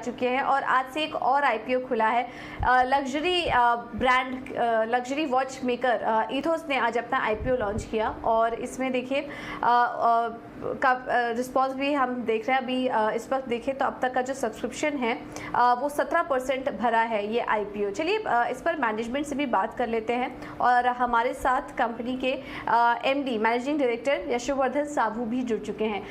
चुके हैं और आज से एक और आईपीओ खुला है। Luxury brand luxury watch maker ethos ने आज अपना आईपीओ लॉन्च किया और इसमें देखिए का रिस्पॉन्स भी हम देख रहे हैं। अभी इस वक्त देखें तो अब तक का जो सब्सक्रिप्शन है वो 17% भरा है ये आईपीओ। चलिए इस पर मैनेजमेंट से भी बात कर लेते हैं और हमारे साथ कंपनी के एमडी मैनेजिंग डायरेक्टर यशोवर्धन साबू भी जुड़ चुके हैं।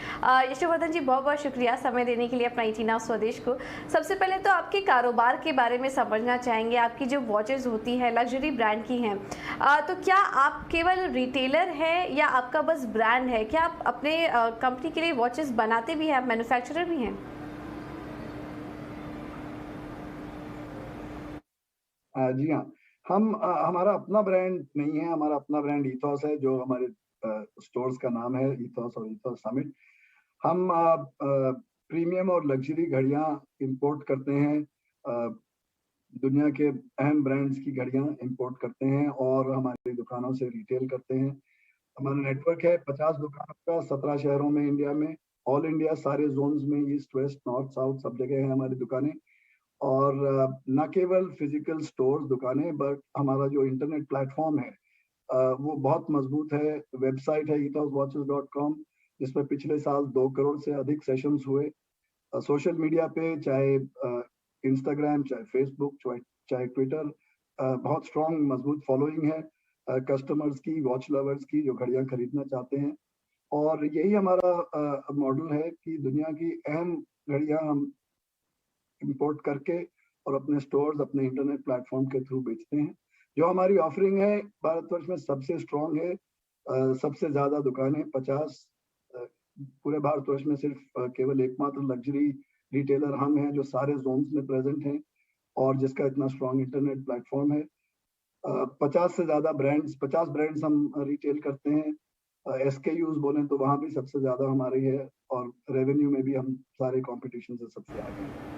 यशोवर्धन जी, बहुत बहुत शुक्रिया समय देने के लिए अपना ET Now स्वदेश को। सबसे पहले तो आपके कारोबार के बारे में समझना चाहेंगे। आपकी जो वॉचेस होती हैं लग्जरी ब्रांड की हैं, तो क्या आप केवल रिटेलर हैं या आपका बस ब्रांड है? क्या आप अपने कंपनी के लिए वॉचेस बनाते भी हैं, आप मैन्युफैक्चरर भी हैं? जी हाँ, हमारा अपना ब्रांड नहीं है। हमारा अपना ब्रांड इथॉस है, जो हमारे स्टोर्स का नाम है इथॉस और इथॉस समिट। हम प्रीमियम और लग्जरी घड़ियां इंपोर्ट करते हैं। दुनिया के अहम ब्रांड्स की घड़ियां इंपोर्ट करते हैं और हमारी दुकानों से रिटेल करते हैं। हमारा नेटवर्क है 50 दुकानों का 17 शहरों में, इंडिया में, ऑल इंडिया, सारे जोन्स में, ईस्ट वेस्ट नॉर्थ साउथ सब जगह है हमारी दुकानें। और न केवल फिजिकल स्टोर दुकानें, बट हमारा जो इंटरनेट प्लेटफॉर्म है वो बहुत मजबूत है। वेबसाइट है ethoswatches.com, जिस पर पिछले साल 2 करोड़ से अधिक सेशंस हुए। सोशल मीडिया पे चाहे इंस्टाग्राम, चाहे फेसबुक, चाहे ट्विटर, बहुत स्ट्रॉन्ग मजबूत फॉलोइंग है कस्टमर्स की, वॉच लवर्स की, जो घड़ियां खरीदना चाहते हैं। और यही हमारा मॉडल है कि दुनिया की अहम घड़ियां हम इंपोर्ट करके और अपने स्टोर्स, अपने इंटरनेट प्लेटफॉर्म के थ्रू बेचते हैं। जो हमारी ऑफरिंग है भारतवर्ष में सबसे स्ट्रॉन्ग है। सबसे ज्यादा दुकानें 50, पूरे भारतवर्ष में सिर्फ केवल एकमात्र लग्जरी रिटेलर हम हैं जो सारे जोन्स में प्रेजेंट हैं और जिसका इतना स्ट्रॉन्ग इंटरनेट प्लेटफॉर्म है। 50 से ज्यादा ब्रांड्स, 50 ब्रांड्स हम रिटेल करते हैं। SKUs बोलें तो वहां भी सबसे ज्यादा हमारी है और रेवेन्यू में भी हम सारे कंपटीशन से सबसे आगे हैं।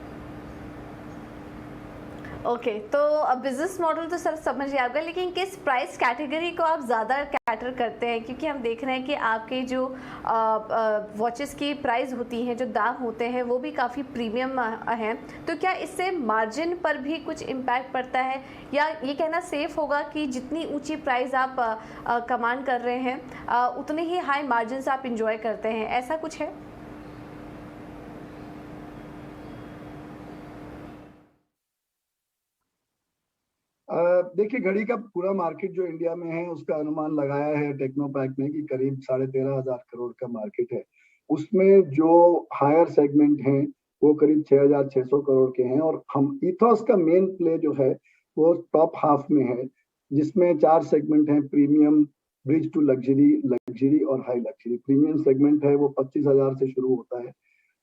ओके, तो अब बिजनेस मॉडल तो सर समझ ही आपका, लेकिन किस प्राइस कैटेगरी को आप ज़्यादा कैटर करते हैं? क्योंकि हम देख रहे हैं कि आपके जो वॉचेस की प्राइस होती हैं, जो दाम होते हैं, वो भी काफ़ी प्रीमियम हैं। तो क्या इससे मार्जिन पर भी कुछ इम्पैक्ट पड़ता है, या ये कहना सेफ होगा कि जितनी ऊंची प्राइस आप कमांड कर रहे हैं उतने ही हाई मार्जिन आप इंजॉय करते हैं, ऐसा कुछ है? देखिए, घड़ी का पूरा मार्केट जो इंडिया में है उसका अनुमान लगाया है टेक्नोपैक ने कि करीब 13,500 करोड़ का मार्केट है। उसमें जो हायर सेगमेंट हैं वो करीब 6,600 करोड़ के हैं और हम इथॉस का मेन प्ले जो है वो टॉप हाफ में है, जिसमें 4 सेगमेंट हैं: premium, bridge to luxury, luxury और हाई लग्जरी। प्रीमियम सेगमेंट है वो 25,000 से शुरू होता है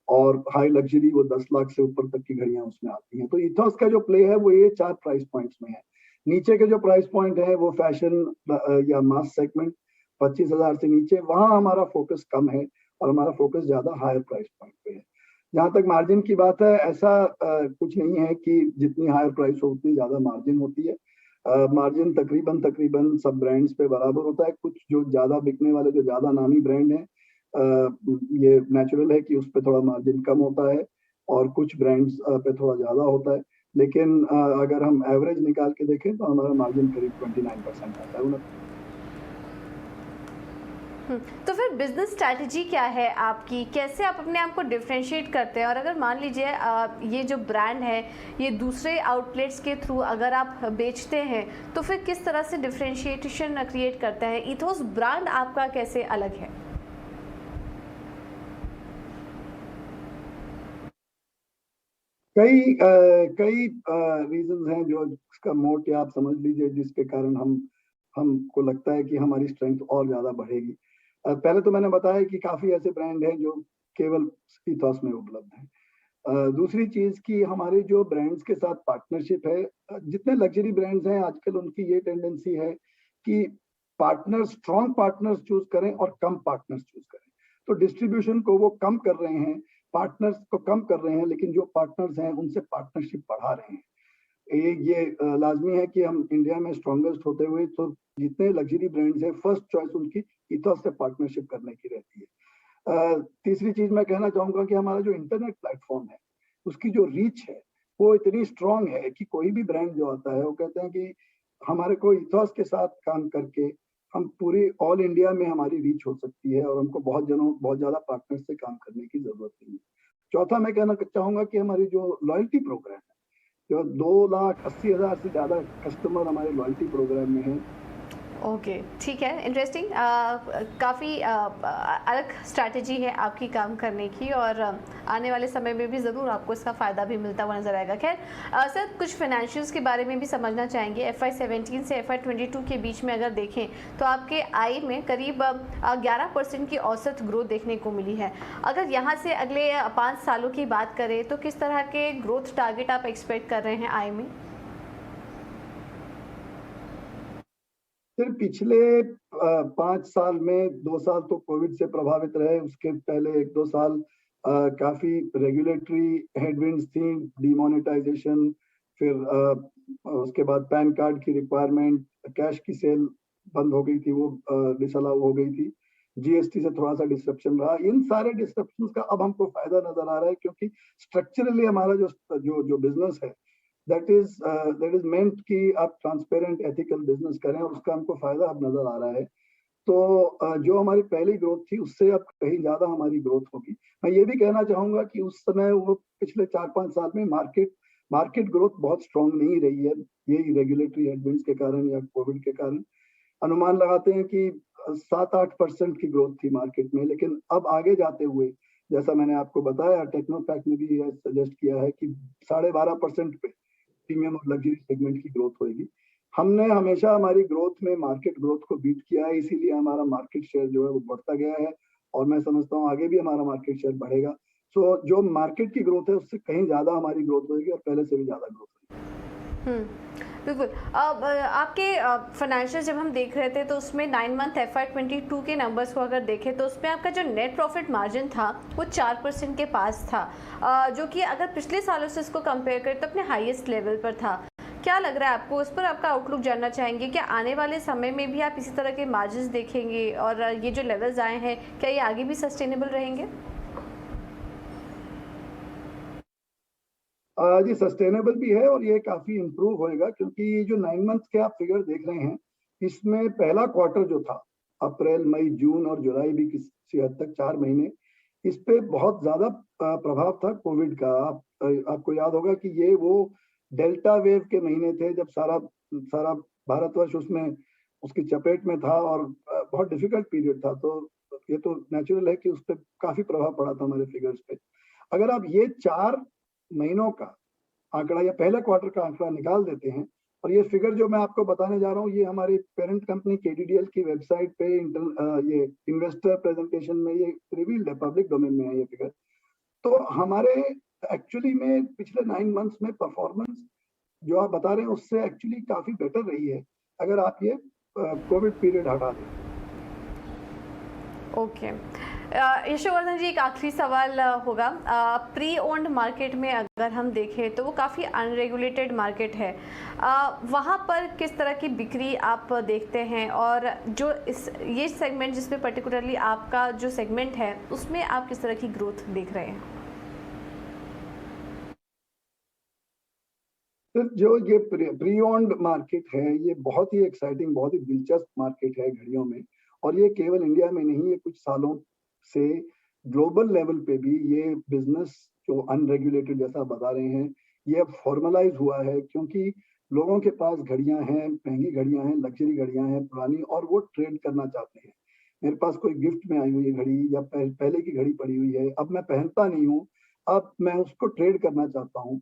और हाई लग्जरी वो 10 लाख से ऊपर तक की घड़ियां उसमें आती हैं। तो इथॉस का जो प्ले है वो ये 4 प्राइस पॉइंट्स में है। नीचे के जो प्राइस पॉइंट है वो फैशन या मास सेगमेंट 25,000 से नीचे, वहां हमारा फोकस कम है और हमारा फोकस ज्यादा हायर प्राइस पॉइंट पे है। जहां तक मार्जिन की बात है, ऐसा कुछ नहीं है कि जितनी हायर प्राइस हो उतनी ज्यादा मार्जिन होती है। मार्जिन तकरीबन तकरीबन सब ब्रांड्स पे बराबर होता है। कुछ जो ज्यादा बिकने वाले, जो ज्यादा नामी ब्रांड हैं, ये नेचुरल है कि उस पर थोड़ा मार्जिन कम होता है और कुछ ब्रांड्स पे थोड़ा ज्यादा होता है। लेकिन अगर हम एवरेज निकाल के देखें तो हमारा मार्जिन करीब 29% आता है। तो फिर बिजनेस स्ट्रैटेजी क्या है आपकी? कैसे आप अपने आप को डिफरेंशिएट करते हैं? और अगर मान लीजिए ये जो ब्रांड है ये दूसरे आउटलेट्स के थ्रू अगर आप बेचते हैं तो फिर किस तरह से डिफरेंशिएशन क्रिएट करता है? इथोस ब्रांड आपका कैसे अलग है? कई रीजंस हैं जो इसका मोट, या आप समझ लीजिए, जिसके कारण हमको लगता है कि हमारी स्ट्रेंथ और ज्यादा बढ़ेगी। पहले तो मैंने बताया कि काफी ऐसे ब्रांड हैं जो केवल इथॉस में उपलब्ध हैं। दूसरी चीज कि हमारे जो ब्रांड्स के साथ पार्टनरशिप है, जितने लग्जरी ब्रांड्स हैं आजकल उनकी ये टेंडेंसी है कि पार्टनर्स, स्ट्रॉन्ग पार्टनर्स चूज करें और कम पार्टनर्स चूज करें। तो डिस्ट्रीब्यूशन को वो कम कर रहे हैं, पार्टनर्स को कम कर रहे हैं, लेकिन जो पार्टनर्स हैं उनसे पार्टनरशिप बढ़ा रहे हैं। ये लाजमी है कि हम इंडिया में स्ट्रॉन्गेस्ट होते हुए तो जितने लग्जरी ब्रांड्स हैं फर्स्ट चॉइस उनकी इथॉस से पार्टनरशिप करने की रहती है। तीसरी चीज मैं कहना चाहूंगा कि हमारा जो इंटरनेट प्लेटफॉर्म है उसकी जो रीच है वो इतनी स्ट्रांग है कि कोई भी ब्रांड जो आता है वो कहते हैं कि हमारे को इथॉस के साथ काम करके हम पूरी ऑल इंडिया में हमारी रीच हो सकती है और हमको बहुत ज़्यादा पार्टनर से काम करने की ज़रूरत नहीं है। चौथा मैं कहना चाहूँगा कि हमारी जो लॉयल्टी प्रोग्राम है, जो 2,80,000 से ज़्यादा कस्टमर हमारे लॉयल्टी प्रोग्राम में हैं। ओके, ठीक है, इंटरेस्टिंग। काफ़ी अलग स्ट्रैटेजी है आपकी काम करने की, और आने वाले समय में भी ज़रूर आपको इसका फ़ायदा भी मिलता हुआ नज़र आएगा। खैर सर, कुछ फाइनेंशियल्स के बारे में भी समझना चाहेंगे। FY17 से FY22 के बीच में अगर देखें तो आपके आय में करीब 11% की औसत ग्रोथ देखने को मिली है। अगर यहाँ से अगले 5 सालों की बात करें तो किस तरह के ग्रोथ टारगेट आप एक्सपेक्ट कर रहे हैं आय में? फिर पिछले 5 साल में 2 साल तो कोविड से प्रभावित रहे, उसके पहले 1-2 साल काफ़ी रेगुलेटरी हेडविंड्स थी, डिमोनेटाइजेशन, फिर उसके बाद पैन कार्ड की रिक्वायरमेंट, कैश की सेल बंद हो गई थी, वो डिसअलाउ हो गई थी। जीएसटी से थोड़ा-सा डिसरप्शन रहा। इन सारे डिसरप्शंस का अब हमको फ़ायदा नज़र आ रहा है क्योंकि स्ट्रक्चरली हमारा जो बिज़नेस है दैट इज मेंट कि आप ट्रांसपेरेंट एथिकल बिजनेस करें और उसका हमको फायदा अब नजर आ रहा है। तो जो हमारी पहली ग्रोथ थी उससे अब कहीं ज्यादा हमारी ग्रोथ होगी। मैं ये भी कहना चाहूंगा कि उस समय वो पिछले 4-5 साल में मार्केट ग्रोथ बहुत स्ट्रांग नहीं रही है, यही रेगुलेटरी हेडविंड्स के कारण या कोविड के कारण। अनुमान लगाते हैं कि 7-8% की ग्रोथ थी मार्केट में, लेकिन अब आगे जाते हुए जैसा मैंने आपको बताया, टेक्नोफैक्ट ने भी सजेस्ट किया है कि 12.5% पे प्रीमियम और लग्जरी सेगमेंट की ग्रोथ होगी। हमने हमेशा हमारी ग्रोथ में मार्केट ग्रोथ को बीट किया है, इसीलिए हमारा मार्केट शेयर जो है वो बढ़ता गया है और मैं समझता हूँ आगे भी हमारा मार्केट शेयर बढ़ेगा। सो जो मार्केट की ग्रोथ है उससे कहीं ज़्यादा हमारी ग्रोथ होगी और पहले से भी ज़्यादा ग्रोथ होगी। बिल्कुल। अब आपके फाइनेंशियल जब हम देख रहे थे तो उसमें 9 मंथ FY22 के नंबर्स को अगर देखें तो उसमें आपका जो नेट प्रॉफिट मार्जिन था वो 4% के पास था, जो कि अगर पिछले सालों से इसको कंपेयर करें तो अपने हाईएस्ट लेवल पर था। क्या लग रहा है आपको, उस पर आपका आउटलुक जानना चाहेंगे? क्या आने वाले समय में भी आप इसी तरह के मार्जिन देखेंगे और ये जो लेवल्स आए हैं क्या ये आगे भी सस्टेनेबल रहेंगे? जी, सस्टेनेबल भी है और ये काफी इम्प्रूव होएगा क्योंकि ये जो 9 मंथ के आप फिगर देख रहे हैं, इसमें पहला क्वार्टर जो था, अप्रैल, मई, जून और जुलाई भी किसी हद तक 4 महीने, इस पे बहुत ज्यादा प्रभाव था कोविड का। आपको याद होगा कि ये वो डेल्टा वेव के महीने थे जब सारा सारा भारतवर्ष उसमें उसकी चपेट में था और बहुत डिफिकल्ट पीरियड था। तो ये तो नेचुरल है कि उस पर काफी प्रभाव पड़ा था हमारे फिगर्स पे। अगर आप ये 4 महीनों का आंकड़ा या पहले क्वार्टर का आंकड़ा निकाल देते हैं और ये फिगर जो मैं आपको बताने जा रहा हूँ, ये हमारी पेरेंट कंपनी KDDL की वेबसाइट पे ये इन्वेस्टर प्रेजेंटेशन में ये रिवील्ड है, पब्लिक डोमेन में है ये फिगर। तो हमारे एक्चुअली में पिछले 9 मंथ्स में परफॉर्मेंस जो आप बता रहे हैं उससे एक्चुअली काफी बेटर रही है अगर आप ये कोविड पीरियड हटा दें। ओके। यशोवर्धन जी, एक आखिरी सवाल होगा। प्री ओन्ड मार्केट में अगर हम देखें तो वो काफ़ी अनरेगुलेटेड मार्केट है, वहाँ पर किस तरह की बिक्री आप देखते हैं और जो ये सेगमेंट जिसमें पर्टिकुलरली आपका जो सेगमेंट है उसमें आप किस तरह की ग्रोथ देख रहे हैं? सर, जो ये प्री ओन्ड मार्केट है, ये बहुत ही एक्साइटिंग, बहुत ही दिलचस्प मार्केट है घड़ियों में और ये केवल इंडिया में नहीं, ये कुछ सालों से ग्लोबल लेवल पे भी ये बिजनेस जो अनरेगुलेटेड जैसा बता रहे हैं, ये अब फॉर्मलाइज हुआ है क्योंकि लोगों के पास घड़ियां हैं, महंगी घड़ियां हैं, लग्जरी घड़ियां हैं पुरानी, और वो ट्रेड करना चाहते हैं। मेरे पास कोई गिफ्ट में आई हुई घड़ी या पहले की घड़ी पड़ी हुई है, अब मैं पहनता नहीं हूँ, अब मैं उसको ट्रेड करना चाहता हूँ।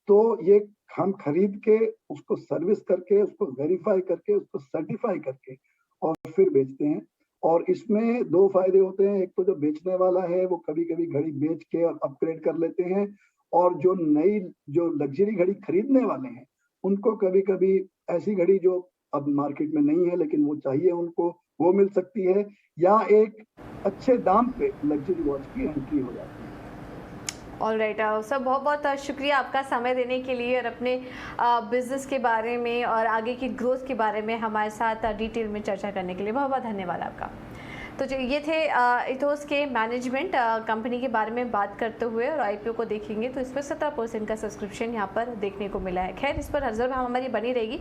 तो ये हम खरीद के उसको सर्विस करके उसको वेरीफाई करके उसको सर्टिफाई करके और फिर बेचते हैं। और इसमें 2 फायदे होते हैं, एक तो जो बेचने वाला है वो कभी-कभी घड़ी बेच के और अपग्रेड कर लेते हैं, और जो लग्जरी घड़ी खरीदने वाले हैं उनको कभी-कभी ऐसी घड़ी जो अब मार्केट में नहीं है लेकिन वो चाहिए उनको, वो मिल सकती है या एक अच्छे दाम पे लग्जरी वॉच की एंट्री हो जाती है। ऑल राइट सर, बहुत बहुत शुक्रिया आपका समय देने के लिए और अपने बिजनेस के बारे में और आगे की ग्रोथ के बारे में हमारे साथ डिटेल में चर्चा करने के लिए बहुत बहुत धन्यवाद आपका। तो जो ये थे इथोस के मैनेजमेंट कंपनी के बारे में बात करते हुए, और आईपीओ को देखेंगे तो इस पर 17% का सब्सक्रिप्शन यहाँ पर देखने को मिला है। खैर, इस पर नजर हमारी बनी रहेगी।